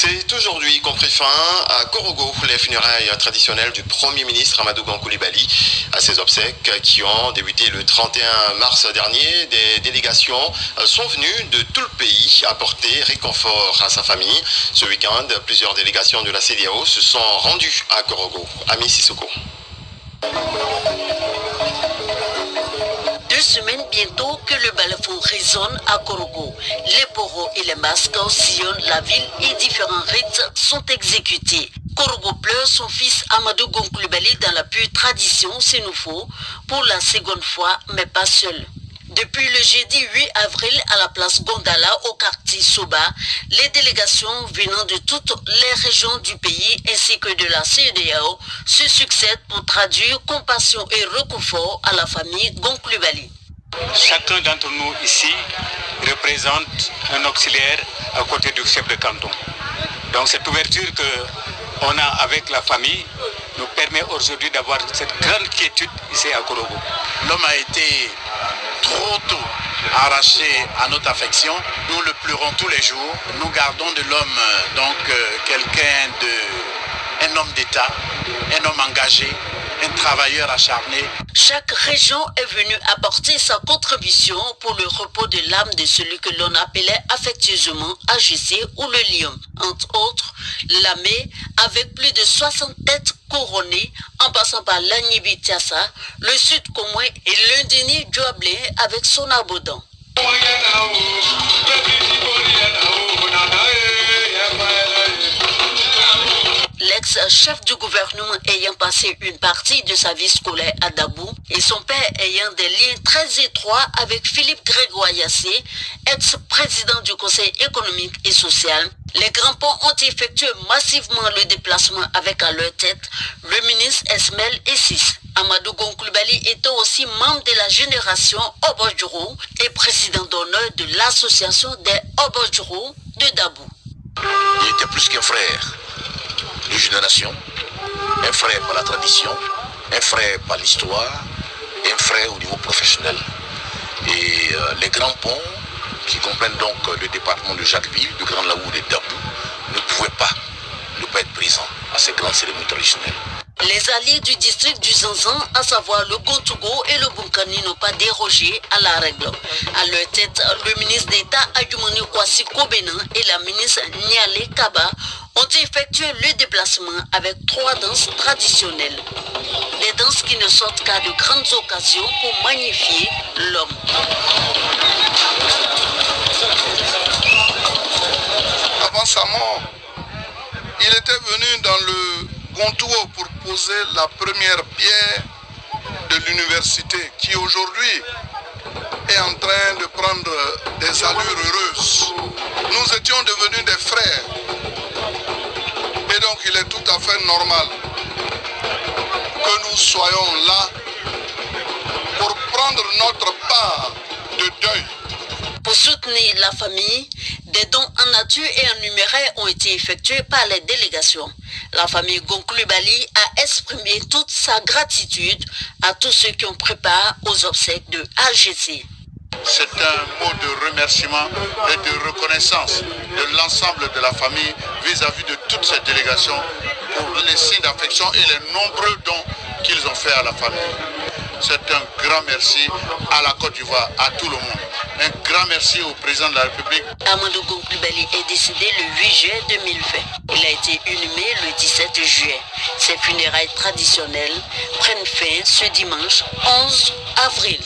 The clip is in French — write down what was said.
C'est aujourd'hui qu'ont pris fin à Korogo les funérailles traditionnelles du Premier ministre Amadou Gon Coulibaly. À ses obsèques qui ont débuté le 31 mars dernier, des délégations sont venues de tout le pays apporter réconfort à sa famille. Ce week-end, plusieurs délégations de la CEDEAO se sont rendues à Korogo. Ami Sissoko. 2 semaines bientôt que le balafon résonne à Korogo. Les poros et les masques sillonnent la ville et différents rites sont exécutés. Korogo pleure son fils Amadou Gon Coulibaly dans la pure tradition sénoufo pour la seconde fois, mais pas seul. Depuis le jeudi 8 avril à la place Gondala au quartier Soba, les délégations venant de toutes les régions du pays ainsi que de la CEDEAO se succèdent pour traduire compassion et réconfort à la famille Gon Coulibaly. Chacun d'entre nous ici représente un auxiliaire à côté du chef de canton. Donc cette ouverture qu'on a avec la famille nous permet aujourd'hui d'avoir cette grande quiétude ici à Korogo. L'homme a été trop tôt arraché à notre affection. Nous le pleurons tous les jours. Nous gardons de l'homme un homme d'État, un homme engagé, un travailleur acharné. Chaque région est venue apporter sa contribution pour le repos de l'âme de celui que l'on appelait affectueusement AGC ou le lion. Entre autres, l'Amé avec plus de 60 têtes couronnées, en passant par l'Agnibi Tiassa, le Sud Comoué et l'Indéni Djouablé avec son abondant. L'ex-chef du gouvernement ayant passé une partie de sa vie scolaire à Dabou et son père ayant des liens très étroits avec Philippe Grégoire Yassé, ex-président du Conseil économique et social, les grands ponts ont effectué massivement le déplacement avec à leur tête le ministre Esmel Essis. Amadou Gon Coulibaly était aussi membre de la génération Obodjourou et président d'honneur de l'association des Obodjourou de Dabou. Il était plus qu'un frère de génération, un frère par la tradition, un frère par l'histoire, un frère au niveau professionnel. Et les grands ponts qui comprennent donc le département de Jacquesville, de Grand Laou et de Dabou, ne pouvaient pas ne pas être présents à ces grandes cérémonies traditionnelles. Les alliés du district du Zanzan, à savoir le Gontougo et le Bunkani, n'ont pas dérogé à la règle. À leur tête, le ministre d'État Adjoumani Kwasi Kobenan et la ministre Niale Kaba ont effectué le déplacement avec 3 danses traditionnelles. Des danses qui ne sortent qu'à de grandes occasions pour magnifier l'homme. Avant sa mort, il était venu dans le Gontougo pour poser la première pierre de l'université qui aujourd'hui est en train de prendre des allures heureuses. Nous étions devenus des frères et donc il est tout à fait normal que nous soyons là pour prendre notre part de deuil. Pour soutenir la famille, des dons en nature et en numéraire ont été effectués par les délégations. La famille Gon Coulibaly a exprimé toute sa gratitude à tous ceux qui ont préparé aux obsèques de AGC. C'est un mot de remerciement et de reconnaissance de l'ensemble de la famille vis-à-vis de toutes ces délégations pour les signes d'affection et les nombreux dons qu'ils ont fait à la famille. C'est un grand merci à la Côte d'Ivoire, à tout le monde. Un grand merci au président de la République. Amadou Gon Coulibaly est décédé le 8 juillet 2020. Il a été inhumé le 17 juillet. Ses funérailles traditionnelles prennent fin ce dimanche 11 avril.